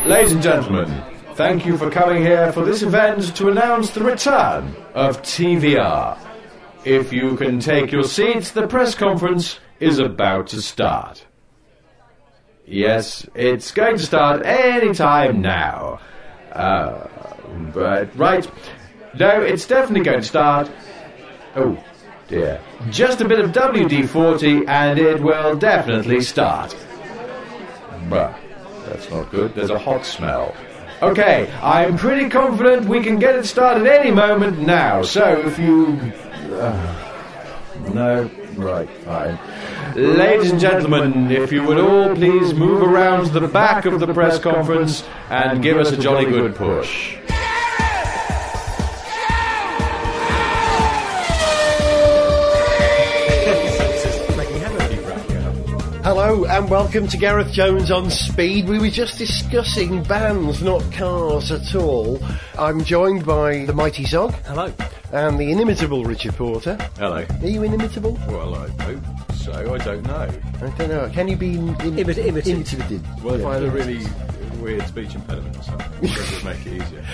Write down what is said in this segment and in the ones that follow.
Ladies and gentlemen, thank you for coming here for this event to announce the return of TVR. If you can take your seats, the press conference is about to start. Yes, it's going to start any time now. Right. No, it's definitely going to start. Oh, dear. Just a bit of WD-40 and it will definitely start. But that's not good. There's a hot smell. Okay, I'm pretty confident we can get it started any moment now. So if you... no, right, fine. Ladies and gentlemen, if you would all please move around to the back of the press conference and give us a jolly good push. Hello and welcome to Gareth Jones on Speed. We were just discussing bands, not cars at all. I'm joined by the mighty Zog. Hello. And the inimitable Richard Porter. Hello. Are you inimitable? Well, I hope so. I don't know. I don't know. Can you be imitated? Well, if I had a really weird speech impediment or something, it would make it easier.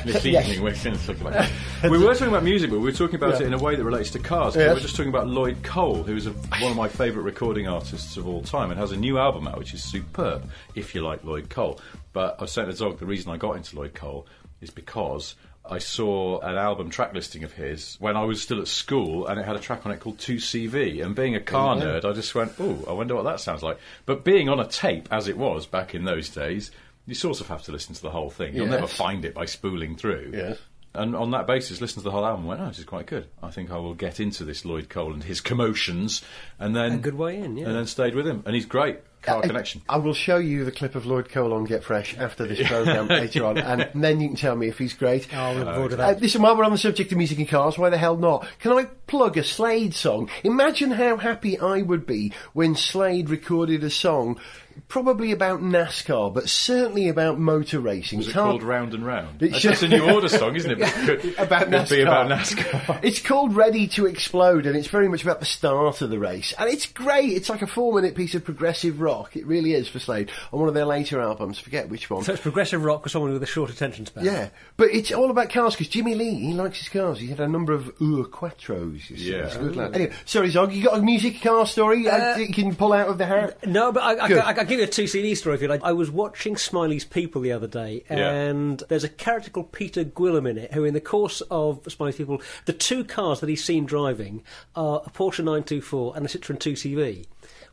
This evening we're going to talk about it. We were talking about music, but we were talking about it in a way that relates to cars. Yes. We were just talking about Lloyd Cole, who is one of my favourite recording artists of all time and has a new album out which is superb, if you like Lloyd Cole. But I was saying to Zog, the reason I got into Lloyd Cole is because I saw an album track listing of his when I was still at school, and it had a track on it called 2CV, and being a car nerd, I just went, ooh, I wonder what that sounds like. But being on a tape, as it was back in those days, you sort of have to listen to the whole thing. You'll never find it by spooling through. Yes. And on that basis, listened to the whole album and went, oh, this is quite good. I think I will get into this Lloyd Cole and his commotions. And then... a good way in, yeah. And then stayed with him. And he's great. Car Connection. I will show you the clip of Lloyd Cole on Get Fresh after this programme later on, and then you can tell me if he's great. I'll look forward to that. Listen, while we're on the subject of music and cars, why the hell not? Can I plug a Slade song? Imagine how happy I would be when Slade recorded a song probably about NASCAR, but certainly about motor racing. Was it called Round and Round? It's just a New Order song, isn't it? About NASCAR. Be about NASCAR. It's called Ready to Explode, and it's very much about the start of the race. And it's great. It's like a 4-minute piece of progressive rock. It really is for Slade. On one of their later albums, forget which one. So it's progressive rock for someone with a short attention span. Yeah, but it's all about cars, because Jimmy Lee, he likes his cars. He had a number of Quattros. Yeah. It's a good lad. Anyway, sorry, Zog, you got a music car story you can pull out of the hat? No, but I'll give you a 2 CD story if you like. I was watching Smiley's People the other day, and there's a character called Peter Gwilym in it, who in the course of Smiley's People, the two cars that he's seen driving are a Porsche 924 and a Citroen 2CV.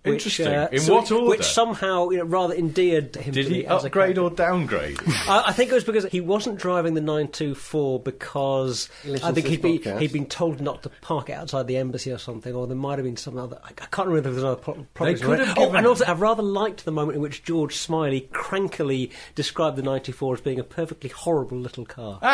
Interesting. In what order? Which somehow, rather endeared him to me. Did he upgrade or downgrade? I think it was because he wasn't driving the 924 because I think he'd been told not to park it outside the embassy or something, or there might have been some other... I can't remember if there was another problem. And also, I rather liked the moment in which George Smiley crankily described the 94 as being a perfectly horrible little car. They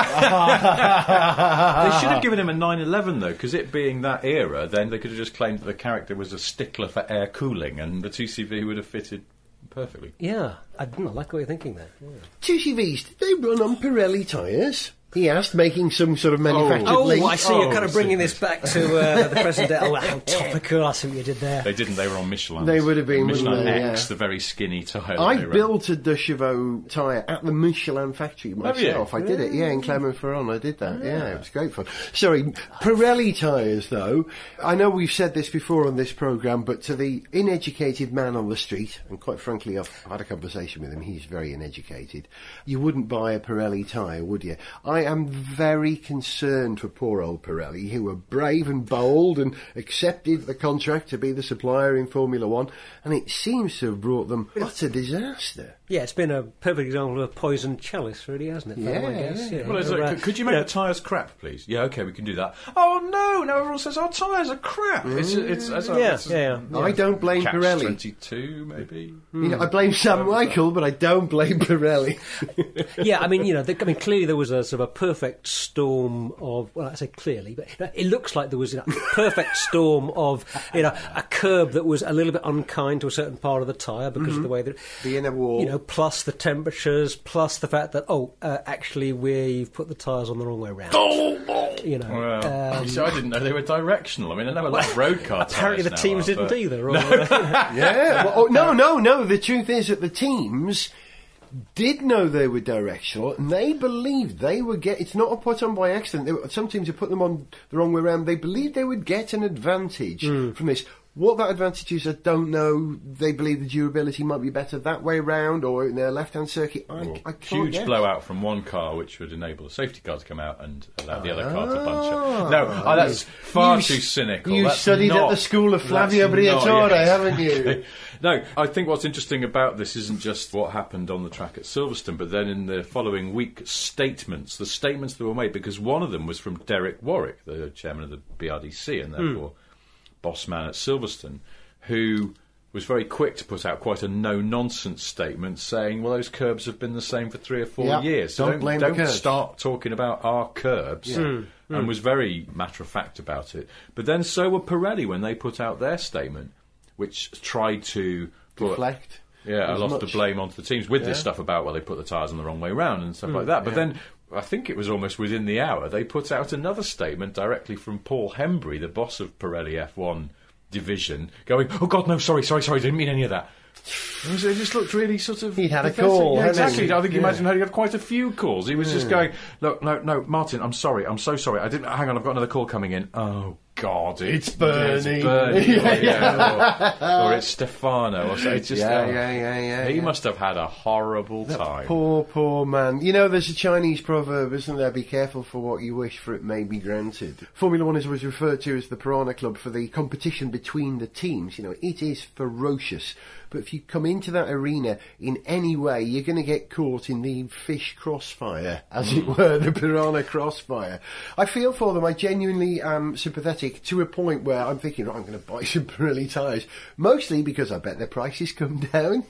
should have given him a 911, though, because it being that era, then they could have just claimed that the character was a stickler for air cooling, and the 2CV would have fitted perfectly. Yeah, I like what you're thinking there. Yeah. 2CVs, did they run on Pirelli tyres? He asked, making some sort of manufactured link. Oh, I see, you're kind of bringing this back to the present day. Oh, how topical, I see what you did there. They didn't, they were on Michelin. They would have been, Michelin X, the very skinny tyre. I built a De Chevaux tyre at the Michelin factory myself. I did it, in Clermont-Ferrand, I did that. Yeah, it was great fun. Sorry, Pirelli tyres, though, I know we've said this before on this programme, but to the uneducated man on the street, and quite frankly, I've had a conversation with him, he's very uneducated, you wouldn't buy a Pirelli tyre, would you? I am very concerned for poor old Pirelli, who were brave and bold and accepted the contract to be the supplier in Formula One, and it seems to have brought them utter disaster. Yeah, it's been a perfect example of a poisoned chalice, really, hasn't it? I guess. Yeah. Well, could you make the tyres crap, please? Yeah, OK, we can do that. Oh, no, now everyone says our tyres are crap. I don't blame Pirelli. 22, maybe? I blame Sam Michael, but I don't blame Pirelli. Yeah, I mean, clearly there was a sort of a perfect storm of, well, I say clearly, but it looks like there was a perfect storm of, a curb that was a little bit unkind to a certain part of the tyre because of the way that... the inner wall. Plus the temperatures, plus the fact that, actually we've put the tyres on the wrong way round. So I didn't know they were directional. I mean, I know a lot of road car tyres. Apparently the teams didn't either. Yeah. Well, no. The truth is that the teams did know they were directional, and they believed they would get... It's not a put on by accident. Some teams have put them on the wrong way around. They believed they would get an advantage from this. What that advantage is, I don't know. They believe the durability might be better that way round, or in their left-hand circuit. I can't huge guess. blowout from one car, which would enable the safety car to come out and allow the other car to bunch up. No, that's far too cynical. You studied at the school of Flavio Briatore, haven't you? No, I think what's interesting about this isn't just what happened on the track at Silverstone, but then in the following week, the statements that were made, because one of them was from Derek Warwick, the chairman of the BRDC, and therefore boss man at Silverstone, who was very quick to put out quite a no-nonsense statement saying, well, those curbs have been the same for 3 or 4 years. So don't start talking about our curbs. And was very matter-of-fact about it. But then so were Pirelli when they put out their statement, which tried to deflect. A lot of blame onto the teams with this stuff about, well, they put the tyres on the wrong way round and stuff like that. But then I think it was almost within the hour, they put out another statement directly from Paul Hembry, the boss of Pirelli F1 division, going, oh, God, no, sorry, didn't mean any of that. It just looked really sort of... He'd had a call. Yeah, exactly. I think you imagine he had quite a few calls. He was just going, look, no, Martin, I'm sorry, I'm so sorry. Hang on, I've got another call coming in. Oh, God, it's Bernie. Or it's Stefano. Or so. It's just, he must have had a horrible time. Poor man. You know, there's a Chinese proverb, isn't there? Be careful for what you wish, for it may be granted. Formula One is always referred to as the Piranha Club for the competition between the teams. You know, it is ferocious. But if you come into that arena in any way, you're going to get caught in the fish crossfire, as it were, the piranha crossfire. I feel for them. I genuinely am sympathetic to a point where I'm thinking, I'm going to buy some Pirelli tyres, mostly because I bet their prices come down.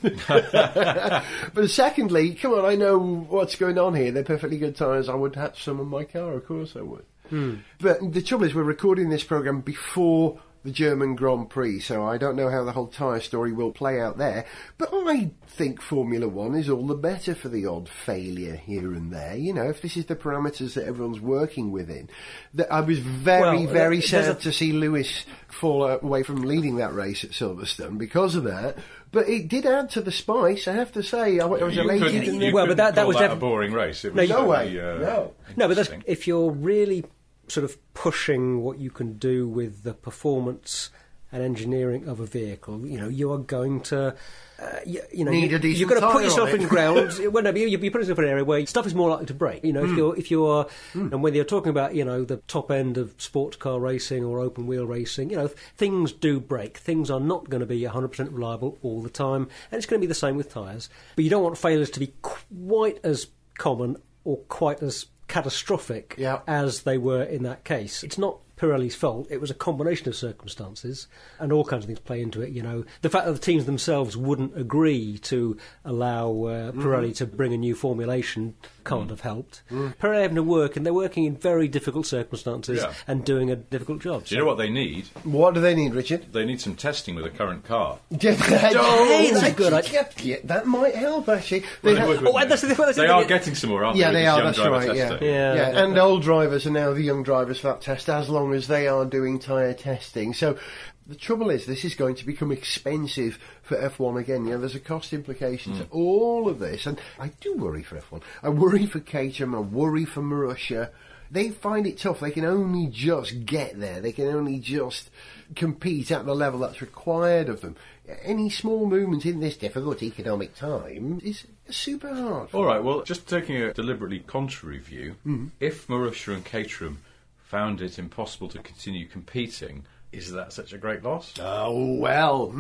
But secondly, come on, I know what's going on here. They're perfectly good tyres. I would have some on my car, of course I would. But the trouble is, we're recording this programme before the German Grand Prix, so I don't know how the whole tyre story will play out there, but I think Formula One is all the better for the odd failure here and there. You know, if this is the parameters that everyone's working within. I was very sad to see Lewis fall away from leading that race at Silverstone because of that. But it did add to the spice, I have to say. I was elated. But that was a boring race. It was no way. No, but if you're really sort of pushing what you can do with the performance and engineering of a vehicle, you know, you are going to, need a decent you're going to put yourself in ground. Well, no, you put yourself in an area where stuff is more likely to break. You know, if you are, and whether you're talking about, you know, the top end of sports car racing or open wheel racing, you know, things do break. Things are not going to be 100% reliable all the time, and it's going to be the same with tyres. But you don't want failures to be quite as common or quite as catastrophic as they were in that case. It's not Pirelli's fault. It was a combination of circumstances, and all kinds of things play into it. You know, the fact that the teams themselves wouldn't agree to allow Pirelli to bring a new formulation can't have helped. Pirelli having to work, and they're working in very difficult circumstances and doing a difficult job. Do you know what they need? What do they need, Richard? They need some testing with a current car. That might help, actually. They are getting some more, aren't they? Yeah, they are, that's right. Yeah. And old drivers are now the young drivers for that test, as long as they are doing tyre testing. So the trouble is, this is going to become expensive for F1 again. You know, there's a cost implication to all of this, and I do worry for F1. I worry for Caterham. I worry for Marussia. They find it tough. They can only just get there. They can only just compete at the level that's required of them. Any small movement in this difficult economic time is super hard. All right, well, just taking a deliberately contrary view, if Marussia and Caterham found it impossible to continue competing, is that such a great loss? Oh, well,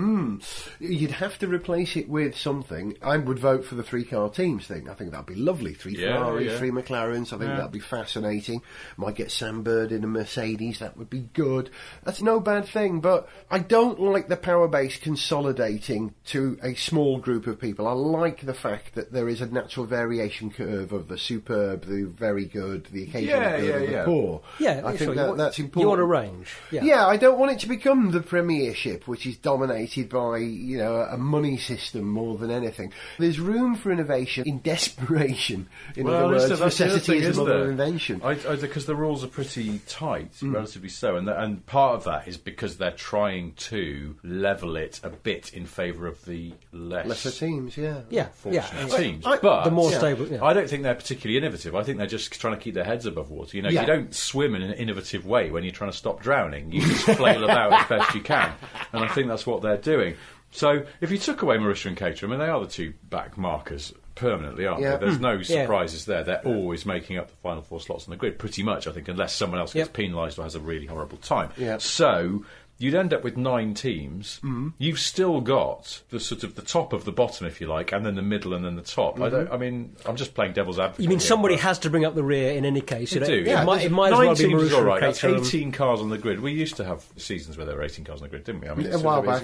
you'd have to replace it with something. I would vote for the 3-car teams thing. I think that'd be lovely. 3 Ferraris, 3 McLarens. I think that'd be fascinating. Might get Sam Bird in a Mercedes. That would be good. That's no bad thing, but I don't like the power base consolidating to a small group of people. I like the fact that there is a natural variation curve of the superb, the very good, the occasional good, and the poor. Yeah, I think that's important. You want a range. Yeah, I don't want it to become the Premiership, which is dominated by, you know, a money system more than anything. There's room for innovation in desperation. In other words, necessity is the mother of invention. Because the rules are pretty tight, relatively so, and part of that is because they're trying to level it a bit in favour of the lesser teams, fortunate teams. But the more stable. Yeah. I don't think they're particularly innovative. I think they're just trying to keep their heads above water. You know, you don't swim in an innovative way when you're trying to stop drowning. You just flail about as best you can, and I think that's what they're doing. So if you took away Marussia and Caterham, and they are the two back markers permanently, aren't they? There's no surprises there. They're always making up the final 4 slots on the grid, pretty much, I think, unless someone else gets penalised or has a really horrible time. So you'd end up with 9 teams. You've still got the sort of the top of the bottom, if you like, and then the middle and then the top. I mean, I'm just playing devil's advocate. You mean somebody has to bring up the rear in any case? You know? do. It might as well be Marussia. All right. That's 18 cars on the grid. We used to have seasons where there were 18 cars on the grid, didn't we? I mean, a while back,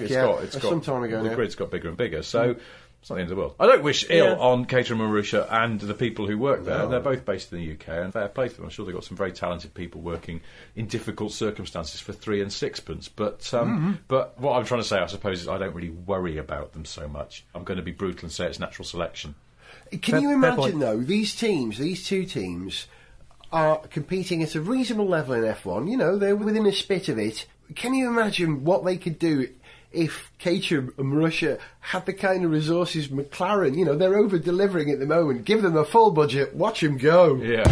some time ago. The grid's got bigger and bigger, so. It's not the end of the world. I don't wish ill on Caterham and Marussia and the people who work there. No. They're both based in the UK, and fair play to them. I'm sure they've got some very talented people working in difficult circumstances for 3 and 6pence. But what I'm trying to say, I suppose, is I don't really worry about them so much. I'm going to be brutal and say it's natural selection. Can you imagine, though, these two teams are competing at a reasonable level in F1. You know, they're within a spit of it. Can you imagine what they could do if Caterham and Marussia had the kind of resources McLaren, you know, they're over-delivering at the moment. Give them a full budget, watch them go. Yeah.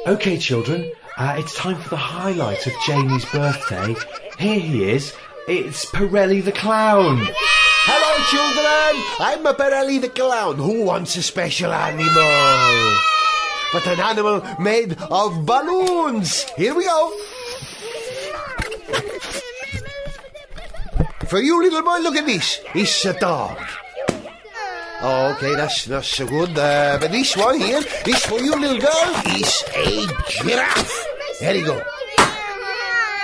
OK, children, it's time for the highlight of Jamie's birthday. Here he is. It's Pirelli the Clown. Hello, children. I'm a Pirelli the Clown. Who wants a special animal? But an animal made of balloons. Here we go. For you, little boy, look at this. It's a dog. Oh, OK, that's not so good. But this one here, this for you, little girl, is a giraffe. There you go.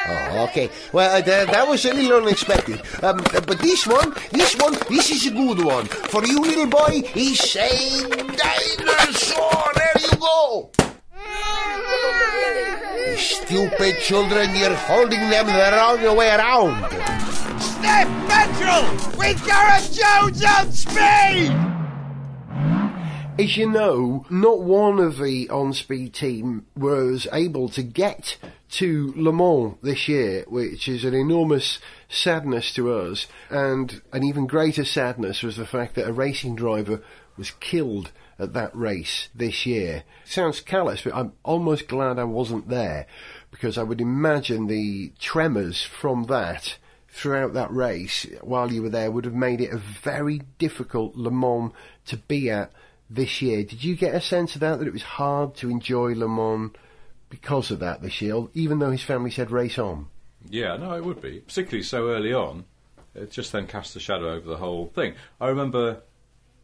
Oh, OK. Well, that was a little unexpected. But this is a good one. For you, little boy, is a dinosaur. There you go. You stupid children, you're holding them the wrong way around. Sniff Petrol with Gareth Jones on speed! As you know, not one of the on-speed team was able to get to Le Mans this year, which is an enormous sadness to us, and an even greater sadness was the fact that a racing driver was killed at that race this year. Sounds callous, but I'm almost glad I wasn't there, because I would imagine the tremors from that throughout that race while you were there would have made it a very difficult Le Mans to be at this year. Did you get a sense of that it was hard to enjoy Le Mans because of that this year, even though his family said race on? Yeah, no, it would be. Particularly so early on. It just then cast a shadow over the whole thing. I remember,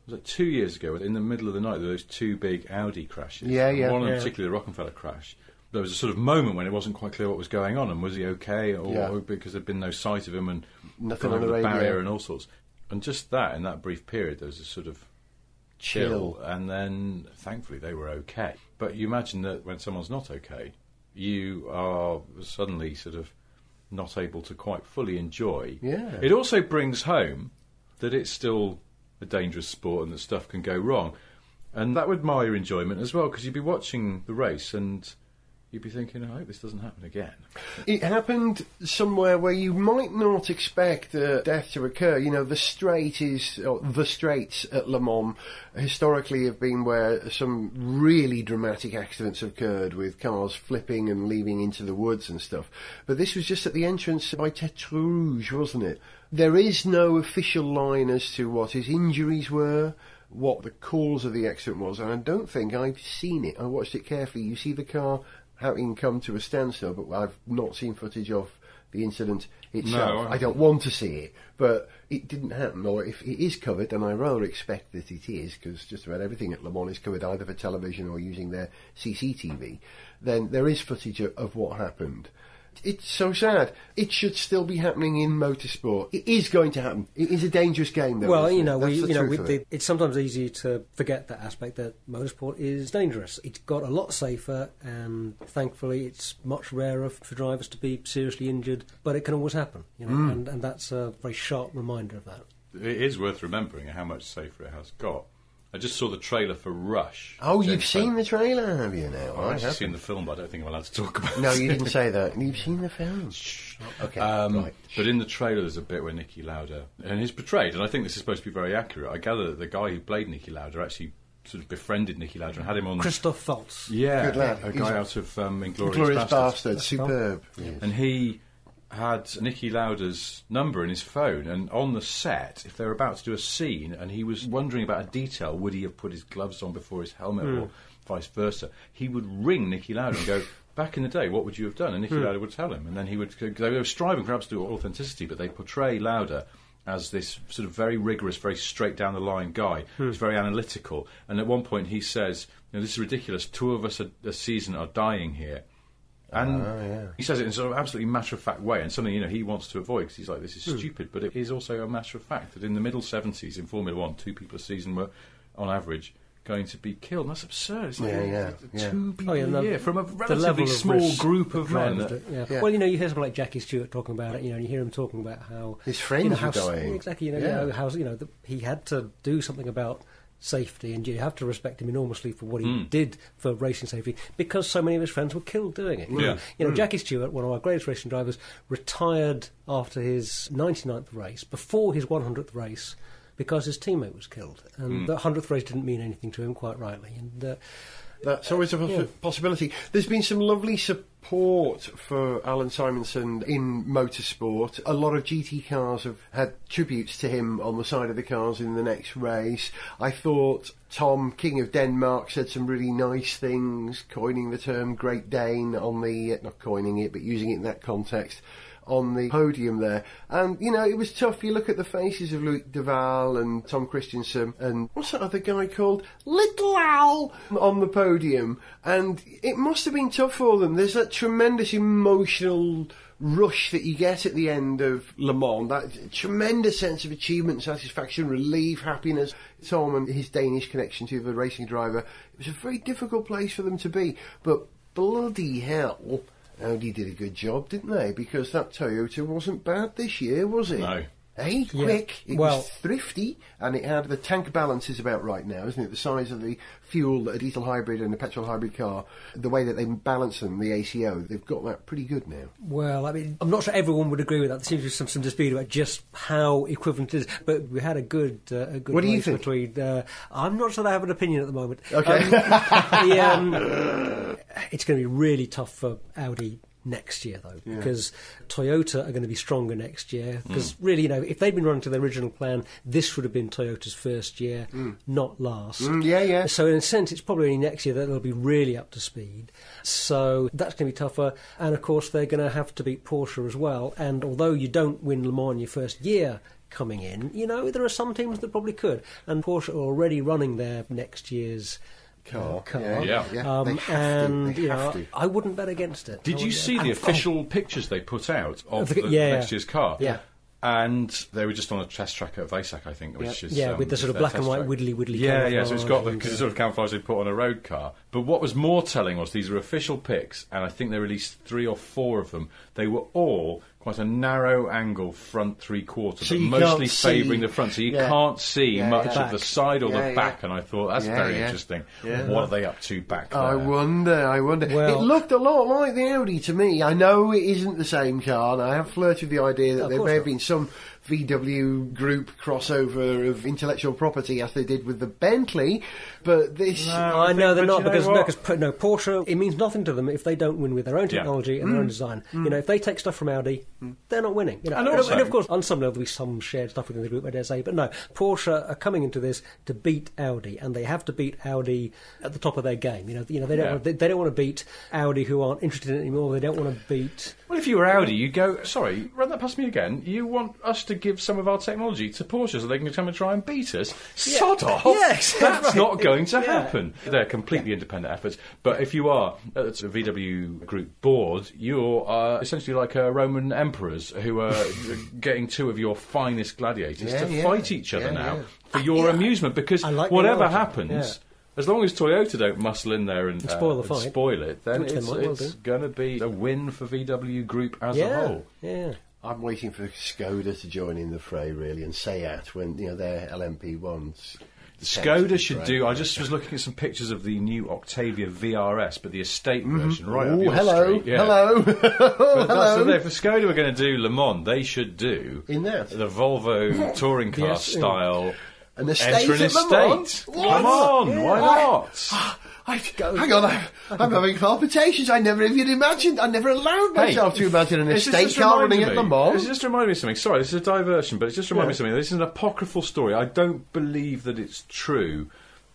was it 2 years ago, in the middle of the night, there were those 2 big Audi crashes. Yeah. One in particular, the Rockefeller crash. There was a sort of moment when it wasn't quite clear what was going on, and was he okay, or because there'd been no sight of him and nothing on the radio, barrier and all sorts. And just that, in that brief period, there was a sort of chill, and then thankfully they were okay. But you imagine that when someone's not okay, you are suddenly sort of not able to quite fully enjoy. Yeah. It also brings home that it's still a dangerous sport and that stuff can go wrong. And that would mar your enjoyment as well, because you'd be watching the race and you'd be thinking, I hope this doesn't happen again. It happened somewhere where you might not expect death to occur. You know, the straights at Le Mans historically have been where some really dramatic accidents have occurred, with cars flipping and leaving into the woods and stuff. But this was just at the entrance by Tête Rouge, wasn't it? There is no official line as to what his injuries were, what the cause of the accident was, and I don't think I've seen it. I watched it carefully. You see the car having come to a standstill, but I've not seen footage of the incident itself. No, I don't want to see it, but it didn't happen. Or if it is covered, and I rather expect that it is, because just about everything at Le Mans is covered either for television or using their CCTV, then there is footage of what happened. It's so sad. It should still be happening in motorsport. It is going to happen. It is a dangerous game, though. Well, it's sometimes easy to forget that aspect, that motorsport is dangerous. It's got a lot safer, and thankfully it's much rarer for drivers to be seriously injured, but it can always happen, and that's a very sharp reminder of that. It is worth remembering how much safer it has got. I just saw the trailer for Rush. Oh, you've seen the trailer, have you now? I've actually seen the film, but I don't think I'm allowed to talk about it. No, you didn't say that. You've seen the film? Shh. Okay, right. But in the trailer there's a bit where Niki Lauda, and he's portrayed, and I think this is supposed to be very accurate. I gather that the guy who played Niki Lauda actually sort of befriended Niki Lauda and had him on... Christoph Waltz. Yeah, good lad. A guy out of Inglourious Glorious Bastards. Superb. Yes. And he had Niki Lauda's number in his phone, and on the set, if they were about to do a scene and he was wondering about a detail, would he have put his gloves on before his helmet or vice versa, he would ring Niki Lauda and go, back in the day, what would you have done? And Niki Lauda would tell him, and then he would... They were striving for absolute authenticity, but they portray Lauda as this sort of very rigorous, very straight-down-the-line guy who's very analytical, and at one point he says, this is ridiculous, 2 of us a season are dying here. And he says it in a sort of absolutely matter-of-fact way, and something he wants to avoid, because he's like, this is stupid, but it is also a matter of fact that in the middle 70s in Formula 1, 2 people a season were, on average, going to be killed. And that's absurd. It's like 2 people a year from a relatively small group of men. Well, you hear something like Jackie Stewart talking about it, and you hear him talking about how... His friends were dying. Exactly, how he had to do something about safety, and you have to respect him enormously for what he did for racing safety, because so many of his friends were killed doing it. Jackie Stewart, one of our greatest racing drivers, retired after his 99th race, before his 100th race, because his teammate was killed, and the 100th race didn't mean anything to him, quite rightly. And that's always a possibility. There's been some lovely support for Alan Simonson in motorsport. A lot of GT cars have had tributes to him on the side of the cars in the next race. I thought Tom, King of Denmark, said some really nice things, coining the term Great Dane on the... not coining it, but using it in that context, on the podium there. And, it was tough. You look at the faces of Loic Duval and Tom Christensen and what's that other guy called? Little Al on the podium. And it must have been tough for them. There's that tremendous emotional rush that you get at the end of Le Mans, that tremendous sense of achievement, satisfaction, relief, happiness. Tom and his Danish connection to the racing driver, it was a very difficult place for them to be. But bloody hell... Audi did a good job, didn't they? Because that Toyota wasn't bad this year, was it? No. Hey, quick. It was thrifty, and it had the tank balance is about right now, isn't it? The size of the fuel, a diesel hybrid and a petrol hybrid car, the way that they balance them, the ACO, they've got that pretty good now. Well, I mean, I'm not sure everyone would agree with that. There seems to be some dispute about just how equivalent it is, but we had a good what do you think? Between... I'm not sure I have an opinion at the moment. Okay. It's going to be really tough for Audi next year, though, because Toyota are going to be stronger next year. Because really, if they'd been running to their original plan, this would have been Toyota's first year, not last. So in a sense, it's probably only next year that they'll be really up to speed. So that's going to be tougher. And of course, they're going to have to beat Porsche as well. And although you don't win Le Mans your first year coming in, there are some teams that probably could. And Porsche are already running their next year's car. I wouldn't bet against it. Did you see the official pictures they put out of the next year's car? Yeah. And they were just on a test track at Vasak, I think, which is... with the sort of black and white widdly camouflage. So it's got the sort of camouflage they put on a road car. But what was more telling was these are official pics, and I think they released 3 or 4 of them. They were all quite a narrow angle front 3/4, so but mostly favouring the front, so you can't see much of the side or the back. And I thought, that's very interesting. What are they up to back there? I wonder. Well, it looked a lot like the Audi to me. I know it isn't the same car, and I have flirted with the idea that there may have been some VW group crossover of intellectual property as they did with the Bentley, but this... I know they're not, because Porsche, it means nothing to them if they don't win with their own technology and their own design. If they take stuff from Audi, they're not winning. And of course, on some level, there'll be some shared stuff within the group, I dare say, but no, Porsche are coming into this to beat Audi, and they have to beat Audi at the top of their game. They don't want to beat Audi, who aren't interested in it anymore. They don't want to beat Well, if you were Audi, you'd go, sorry, run that past me again. You want us to give some of our technology to Porsche so they can come and try and beat us? Yeah. Sod off! Yes, that's not going to happen. They're completely independent efforts. But if you are at the VW Group board, you're essentially like Roman emperors who are getting two of your finest gladiators to fight each other now for your amusement, because whatever happens... As long as Toyota don't muscle in there and spoil the fight, spoil it, then it's going to be a win for VW Group as a whole. Yeah. I'm waiting for Skoda to join in the fray, really, and Seat when their LMP1s. Skoda should do. I just was looking at some pictures of the new Octavia VRS, but the estate version, right up your street. Yeah. Hello. Hello. If Skoda were going to do Le Mans, they should do the Volvo touring car style. An estate at Le Mans? Come on, why not? Hang on, I'm having palpitations. I never even imagined. I never allowed myself to imagine an estate car running at Le Mans. It's just reminded me of something. Sorry, this is a diversion, but it's just reminded me of something. This is an apocryphal story. I don't believe that it's true,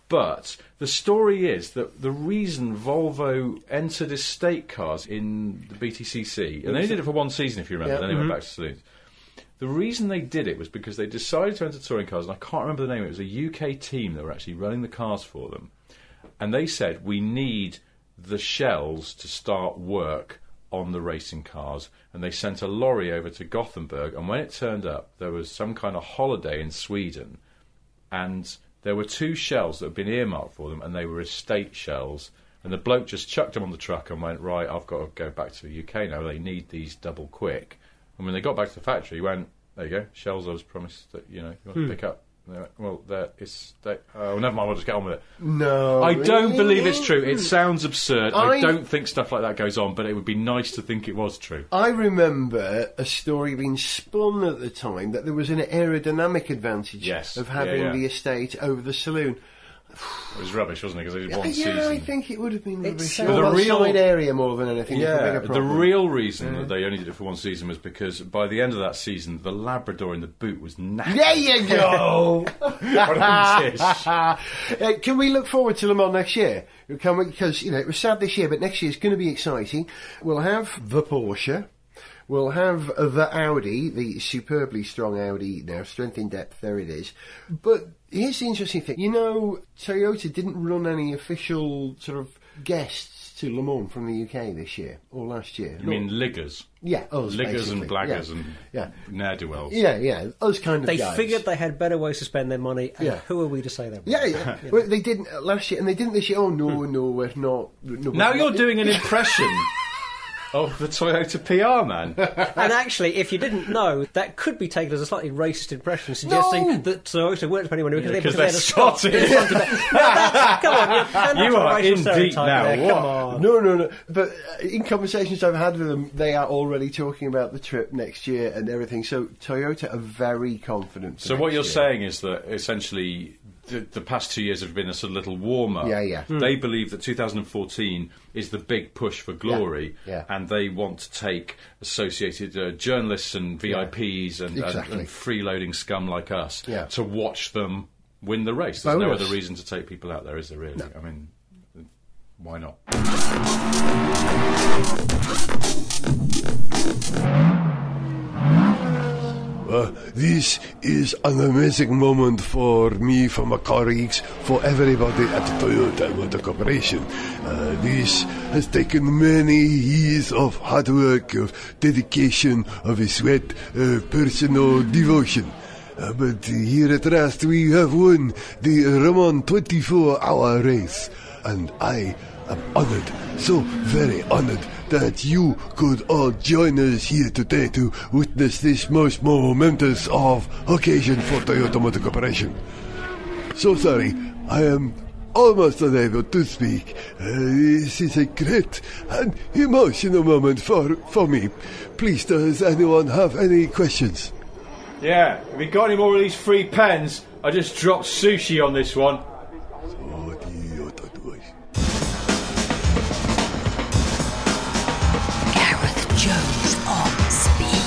but the story is that the reason Volvo entered estate cars in the BTCC, and they only did it for one season, if you remember, then they went back to saloons. The reason they did it was because they decided to enter touring cars, and I can't remember the name. It was a UK team that were actually running the cars for them. And they said, we need the shells to start work on the racing cars. And they sent a lorry over to Gothenburg. And when it turned up, there was some kind of holiday in Sweden. And there were 2 shells that had been earmarked for them, and they were estate shells. And the bloke just chucked them on the truck and went, right, I've got to go back to the UK now. They need these double quick. And when they got back to the factory, he went, there you go, shells I was promised that, you want to pick up. And they went, well, never mind, we'll just get on with it. No, I don't believe it's true. It sounds absurd. I don't think stuff like that goes on, but it would be nice to think it was true. I remember a story being spun at the time that there was an aerodynamic advantage of having the estate over the saloon. It was rubbish, wasn't it? Because it was one season. I think it would have been rubbish. The real side area more than anything. The real reason that they only did it for one season was because by the end of that season, the Labrador in the boot was knackered. There you go. Can we look forward to Le Mans next year? Because it was sad this year, but next year is going to be exciting. We'll have the Porsche. We'll have the Audi, the superbly strong Audi now, strength in depth, there it is. But here's the interesting thing. Toyota didn't run any official sort of guests to Le Mans from the UK this year, or last year. You mean liggers? Yeah, us, liggers basically. and blaggers and ne'er-do-wells. Yeah, us kind of guys. They figured they had better ways to spend their money, and who are we to say that? Yeah. Well, they didn't last year, and they didn't this year. Oh, no, we're not. No, now you're doing an impression of the Toyota PR man. And actually, if you didn't know, that could be taken as a slightly racist impression, suggesting that Toyota weren't spending money because they're Scottish. Come on, you are in deep now. There. Come on. No. But in conversations I've had with them, they are already talking about the trip next year and everything. So Toyota are very confident. So what you're saying is that essentially the past 2 years have been a sort of little warm-up. Yeah. They believe that 2014 is the big push for glory, and they want to take associated journalists and VIPs and freeloading scum like us to watch them win the race. There's no other reason to take people out there, is there really? No. I mean, why not? This is an amazing moment for me, for my colleagues, for everybody at Toyota Motor Corporation. This has taken many years of hard work, of dedication, of sweat, personal devotion. But here at last we have won the Le Mans 24-hour race. And I am honoured, so very honoured, that you could all join us here today to witness this most momentous of occasion for Toyota Motor Corporation. So sorry, I am almost unable to speak. This is a great and emotional moment for me. Please, does anyone have any questions? Yeah, have you got any more of these free pens? I just dropped sushi on this one. Gareth Jones on speed.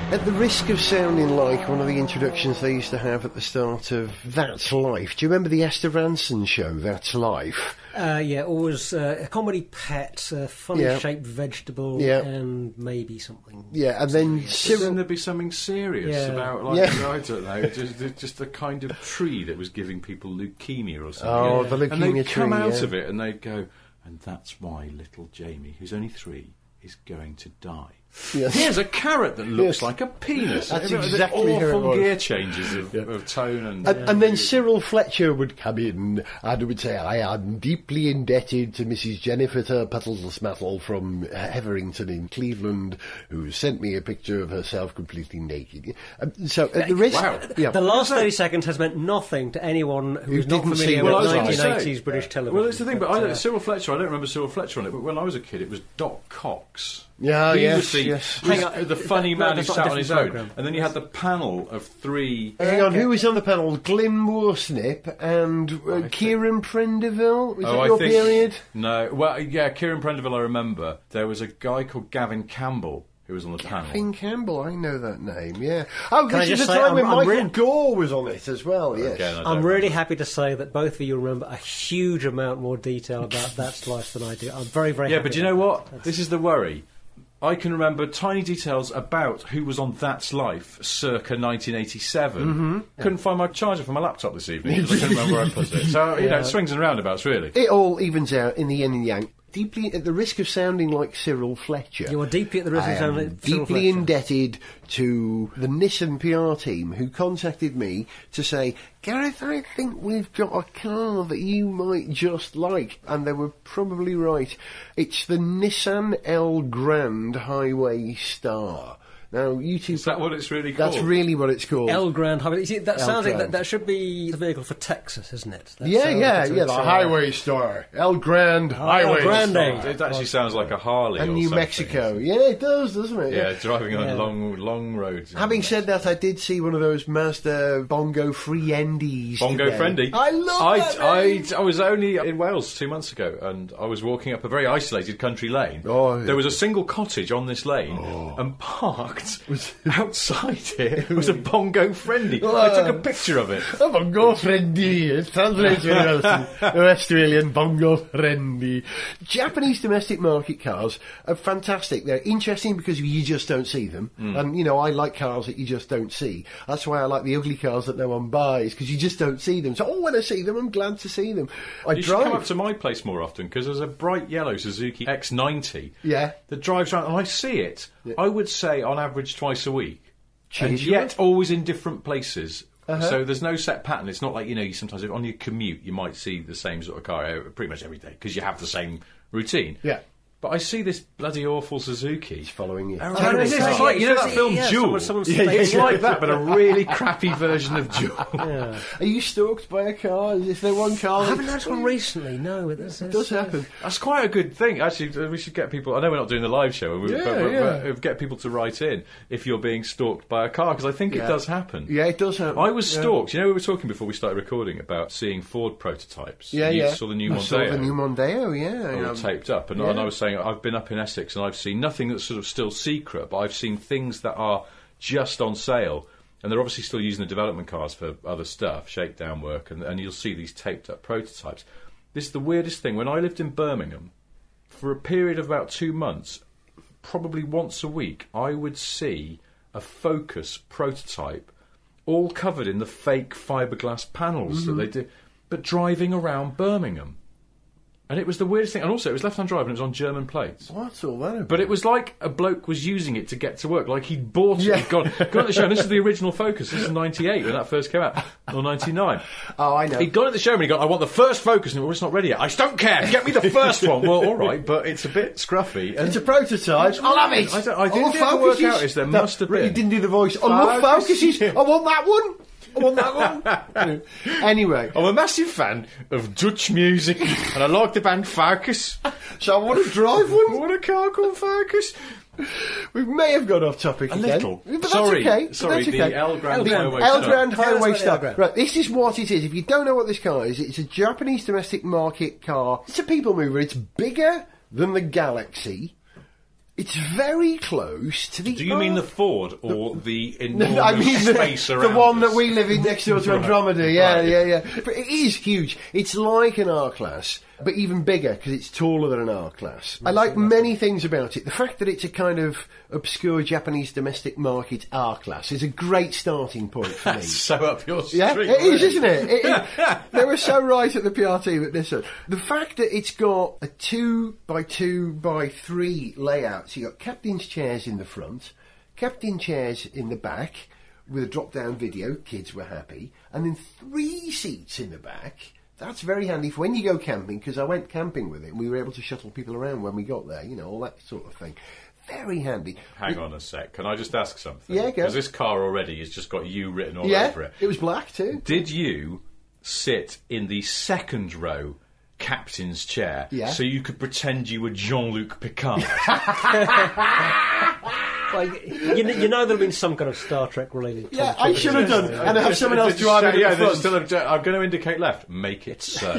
At the risk of sounding like one of the introductions they used to have at the start of That's Life, do you remember the Esther Ranson show, That's Life? Yeah, always a comedy pet, funny-shaped vegetable, and maybe something. Yeah, and then Shouldn't there be something serious about, like, I don't know, just the kind of tree that was giving people leukemia or something? Oh, the leukemia tree, and they'd come out of it and they'd go, and that's why little Jamie, who's only 3, is going to die. Yes. Here's a carrot that looks like a penis. That's exactly how it was. Awful gear changes of tone and then Cyril Fletcher would come in and would say, I am deeply indebted to Mrs. Jennifer Puttlesmattle from Heverington in Cleveland, who sent me a picture of herself completely naked. So at the risk... Wow. Yeah. The last 30 seconds has meant nothing to anyone who's not familiar with 1980s British television. Well, that's the thing, but Cyril Fletcher, I don't remember Cyril Fletcher on it, but when I was a kid, it was Doc Cox. Yeah, he was the funny man who sat on his own. And then you had the panel of 3... Hang on, who was on the panel? Glyn Worsnip and Kieran Prendeville? Was that your period? No. Well, yeah, Kieran Prendeville I remember. There was a guy called Gavin Campbell who was on the panel. Gavin Campbell, I know that name, yeah. Oh, this is the time when Michael Gore was on it as well, yes. Again, I'm really happy to say that both of you remember a huge amount more detail about That's Life than I do. I'm very, very happy. Yeah, but you know what? This is the worry. I can remember tiny details about who was on That's Life circa 1987. Mm-hmm. Couldn't find my charger for my laptop this evening because I couldn't remember where I put it. So, you know, it swings and roundabouts, really. It all evens out in the yin and yang. Deeply at the risk of sounding like Cyril Fletcher. You are deeply at the risk of sounding like Cyril Fletcher. Deeply indebted to the Nissan PR team who contacted me to say, Gareth, I think we've got a car that you might just like. And they were probably right. It's the Nissan Elgrand Highway Star. Now, you two... Is that what it's really called? That's really what it's called. Elgrand Highway. You see, that sounds like that should be the vehicle for Texas, isn't it? The Highway Star. Elgrand Highway Star. It actually sounds like a Harley and or New something. Mexico. Yeah, it does, doesn't it? Yeah, driving on long roads. Having said that, I did see one of those Mazda Bongo Friendies. Bongo Friendy? I love that. I was only in Wales 2 months ago, and I was walking up a very isolated country lane. There was a single cottage on this lane, and parked outside here was a Bongo Friendy. I took a picture of it. A Bongo Friendy. It's translated as Australian Bongo Friendy. Japanese domestic market cars are fantastic. They're interesting because you just don't see them. And, you know, I like cars that you just don't see. That's why I like the ugly cars that no one buys, because you just don't see them. So, when I see them, I'm glad to see them. You should come up to my place more often, because there's a bright yellow Suzuki X90 that drives around, and I see it. I would say on average twice a week, and yet always in different places. So there's no set pattern. It's not like, you know, sometimes on your commute you might see the same sort of car pretty much every day because you have the same routine. Yeah. But I see this bloody awful Suzuki. It's following you. It's like, you know that film Jewel? It's like that, but a really crappy version of Jewel. Are you stalked by a car? Is there one car? I haven't noticed one recently, no. It does happen. That's quite a good thing. Actually, we should get people... I know we're not doing the live show, but get people to write in if you're being stalked by a car, because I think it does happen. Yeah, it does happen. I was stalked. You know, we were talking before we started recording about seeing Ford prototypes. You saw the new Mondeo. I saw the new Mondeo, All taped up. And I was saying, I've been up in Essex and I've seen nothing that's sort of still secret, but I've seen things that are just on sale, and they're obviously still using the development cars for other stuff, shakedown work, and you'll see these taped up prototypes. This is the weirdest thing. When I lived in Birmingham, for a period of about 2 months, probably once a week, I would see a Focus prototype all covered in the fake fiberglass panels that they do, but driving around Birmingham. And it was the weirdest thing. And also, it was left-hand drive and it was on German plates. What's all that about? But it was like a bloke was using it to get to work. Like he'd bought it. He'd gone at the show. And this is the original Focus. This is 98 when that first came out. Or 99. Oh, I know. He'd gone at the show and he got, I want the first Focus. And it's not ready yet. I don't care. Get me the first one. Well, all right, but it's a bit scruffy. It's a prototype. I'll have it. I didn't get the work out is there must have been. You didn't do the voice. I love Focuses. I want that one. I want that one. Anyway. I'm a massive fan of Dutch music and I like the band Focus. So I want to drive one. I want a car called Focus. We may have gone off topic again. Little. But that's okay. Sorry, the Elgrand Highway Star. Right, this is what it is. If you don't know what this car is, it's a Japanese domestic market car. It's a people mover. It's bigger than the Galaxy. It's very close to the... Do you mean the Ford or the enormous space around the one us? that we live in next door to Andromeda? Yeah. But it is huge. It's like an R-Class, but even bigger because it's taller than an R-Class. I like many things about it. The fact that it's a kind of obscure Japanese domestic market R-Class is a great starting point for me. So up your street. Yeah, it is, isn't it? They were so right at the PR team at Nissan. The fact that it's got a 2x2x3 layout. So you've got captain's chairs in the front, captain chairs in the back, with a drop-down video, kids were happy, and then 3 seats in the back. That's very handy for when you go camping, because I went camping with it, and we were able to shuttle people around when we got there, all that sort of thing. Very handy. Hang on a sec, can I just ask something? Yeah, go. Because this car already has just got you written all over it. It was black too. Did you sit in the second row captain's chair so you could pretend you were Jean-Luc Picard? Well, you know there'll be some kind of Star Trek related. Yeah, I should have done, and have someone else driving in front. I'm going to indicate left. Make it so.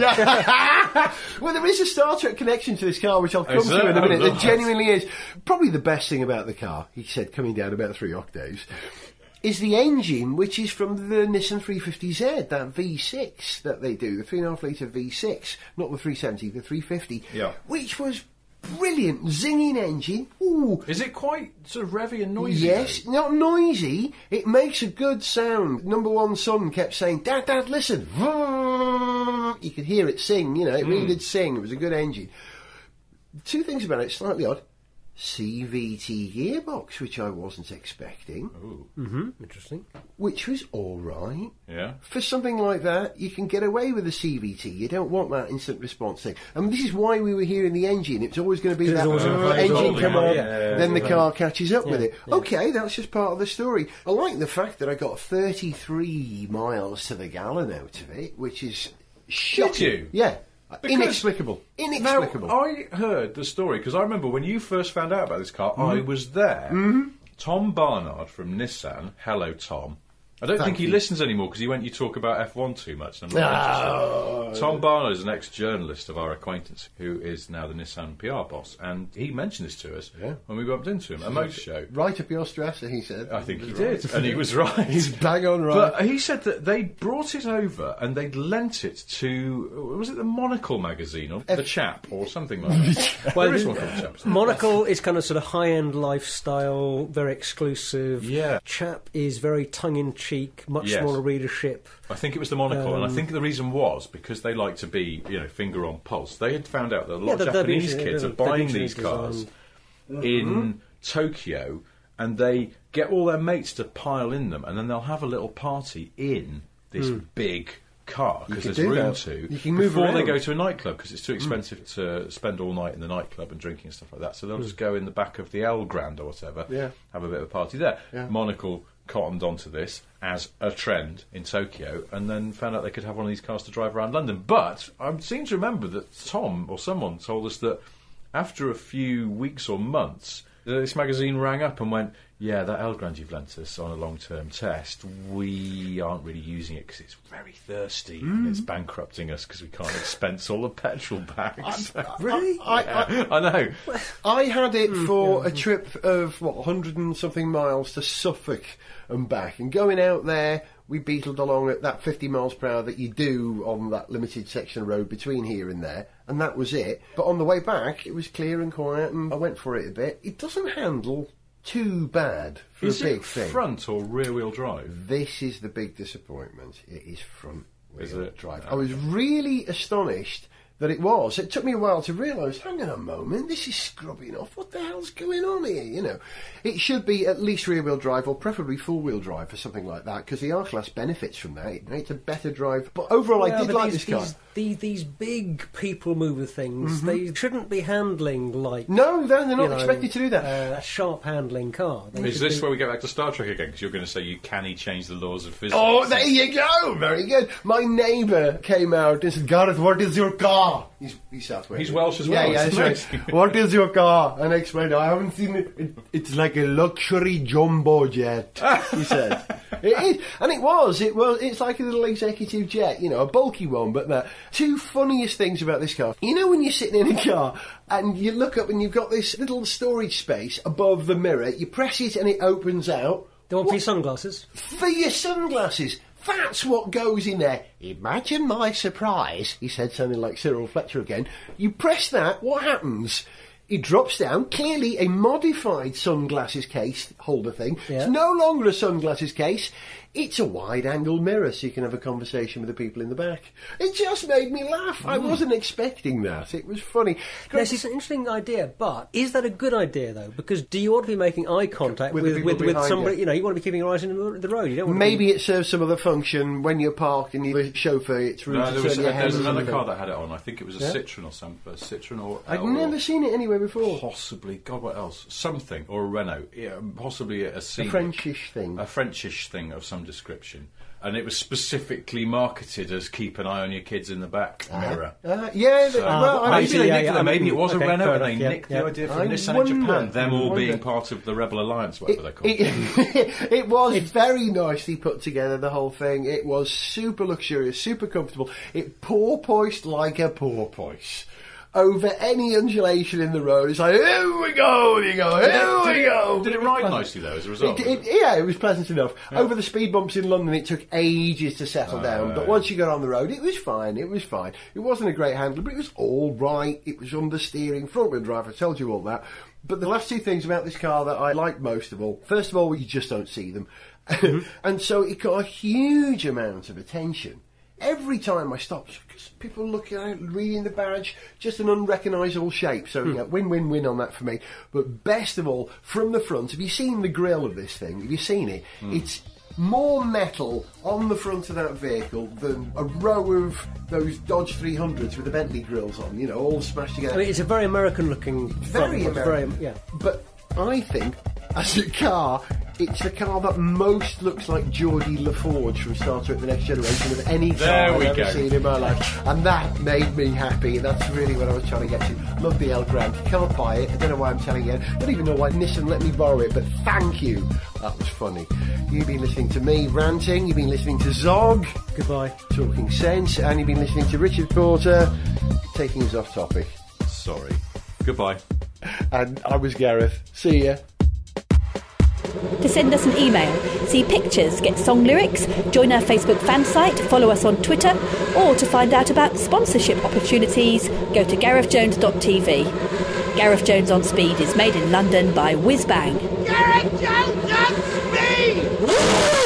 Well, there is a Star Trek connection to this car, which I'll come to in a minute. There genuinely is. Probably the best thing about the car, he said, coming down about 3 octaves, is the engine, which is from the Nissan 350Z, that V6 that they do, the 3.5 litre V6, not the 370, the 350, which was brilliant, zinging engine. Ooh. Is it quite sort of revvy and noisy? Yes, not noisy. It makes a good sound. Number one son kept saying, Dad, listen. You could hear it sing, it really did sing. It was a good engine. 2 things about it, slightly odd. CVT gearbox, which I wasn't expecting. Interesting. Which was all right. Yeah. For something like that, you can get away with a CVT. You don't want that instant response thing. And this is why we were hearing the engine. It's always going to be that engine come on, then the car catches up with it. Yeah. Okay, that's just part of the story. I like the fact that I got 33 miles to the gallon out of it, which is shocking. Did you? Yeah. Inexplicable. Now, I heard the story, because I remember when you first found out about this car, I was there. Tom Barnard from Nissan, hello Tom. I don't think he listens anymore because he went, you talk about F1 too much. And I'm not interested. Tom Barnard is an ex-journalist of our acquaintance who is now the Nissan PR boss, and he mentioned this to us when we bumped into him at a motor show. Right up your stresser, he said. I think he did, and he was right. He's bang on right. But he said that they brought it over and they'd lent it to, was it the Monocle magazine, or The Chap, or something like that? Well, there is one called The Chap. Monocle is kind of sort of high-end lifestyle, very exclusive. Yeah. Chap is very tongue-in-cheek, much smaller readership. I think it was the Monocle, and I think the reason was because they like to be, finger on pulse. They had found out that a lot of Japanese kids are buying these cars in Tokyo, and they get all their mates to pile in them, and then they'll have a little party in this big car because there's room to before they go to a nightclub, because it's too expensive to spend all night in the nightclub and drinking and stuff like that. So they'll just go in the back of the Elgrand or whatever, have a bit of a party there. Monocle cottoned onto this as a trend in Tokyo, and then found out they could have one of these cars to drive around London. But I seem to remember that Tom or someone told us that after a few weeks or months, this magazine rang up and went, yeah, that Elgrand you've lent us on a long-term test, we aren't really using it because it's very thirsty and it's bankrupting us because we can't expense all the petrol bags. Really? I know. I had it for a trip of, 100 and something miles to Suffolk and back, and going out there, we beetled along at that 50 miles per hour that you do on that limited section of road between here and there, and that was it. But on the way back, it was clear and quiet, and I went for it a bit. It doesn't handle too bad for a big thing. Is it front or rear-wheel drive? This is the big disappointment. It is front-wheel drive. I was really astonished that it was. It took me a while to realise, hang on a moment, this is scrubbing off. What the hell's going on here, It should be at least rear-wheel drive, or preferably full-wheel drive for something like that, because the R-Class benefits from that. It's a better drive. But overall, I did like this car. These big people mover things, they shouldn't be handling like... No, they're not expected to do that. A sharp handling car. Is this where we get back to Star Trek again? Because you're going to say you can't change the laws of physics. Oh, there you go! Very good. My neighbour came out and said, Gareth, what is your car? He's South Wales. He's Welsh as well. Yeah, that's right. What is your car? And I explained, I haven't seen it. It's like a luxury jumbo jet, he said. It is, and it's like a little executive jet, you know, a bulky one, but the two funniest things about this car, you know when you're sitting in a car and you look up and you've got this little storage space above the mirror, you press it and it opens out. The one for your sunglasses? For your sunglasses. That's what goes in there. Imagine my surprise, he said, sounding like Cyril Fletcher again. You press that, what happens? It drops down, clearly a modified sunglasses case holder thing. Yeah. It's no longer a sunglasses case. It's a wide-angle mirror, so you can have a conversation with the people in the back. It just made me laugh. I wasn't expecting that. It was funny. Yes, it's an interesting idea, but is that a good idea, though? Because do you want to be making eye contact with somebody? You know, you want to be keeping your eyes on the road. You don't want Maybe it serves some other function when you're parked and you chauffeur it through. No, there's another car that had it on. I think it was a Citroen or something. Citroen or... I'd never seen it anywhere before. Possibly. God, what else? Something. Or a Renault. Yeah, possibly a Scenic. A Frenchish thing. A Frenchish thing of some description. And it was specifically marketed as keep an eye on your kids in the back mirror. Maybe it was a Renault and they nicked the idea from Nissan in Japan, them all being part of the Rebel Alliance, whatever they're called. It was very nicely put together, the whole thing. It was super luxurious, super comfortable. It porpoised like a porpoise. Over any undulation in the road, it's like, here we go, here we go. Did it ride nicely, though, as a result? It was pleasant enough. Yeah. Over the speed bumps in London, it took ages to settle down, but once you got on the road, it was fine. It wasn't a great handler, but it was all right. It was understeering, front-wheel drive, I told you all that. But the last two things about this car that I like most of all, first of all, you just don't see them. And so it got a huge amount of attention. Every time I stopped, people looking at it, reading the badge, just an unrecognisable shape. So, win-win-win on that for me. But best of all, from the front, have you seen the grille of this thing? Have you seen it? It's more metal on the front of that vehicle than a row of those Dodge 300s with the Bentley grills on, you know, all smashed together. I mean, it's a very American-looking front. Very American. But I think, as a car, it's the car that most looks like Geordie LaForge from Star Trek The Next Generation of any car I've ever seen in my life. And that made me happy. That's really what I was trying to get to. Love the Elgrand. Can't buy it. I don't know why I'm telling you. I don't even know why Nissan let me borrow it, but thank you. That was funny. You've been listening to me ranting. You've been listening to Zog. Goodbye. Talking sense. And you've been listening to Richard Porter taking us off topic. Sorry. Goodbye. And I was Gareth. See ya. To send us an email, see pictures, get song lyrics, join our Facebook fan site, follow us on Twitter, or to find out about sponsorship opportunities, go to garethjones.tv. Gareth Jones on Speed is made in London by Whiz Bang. Gareth Jones on Speed!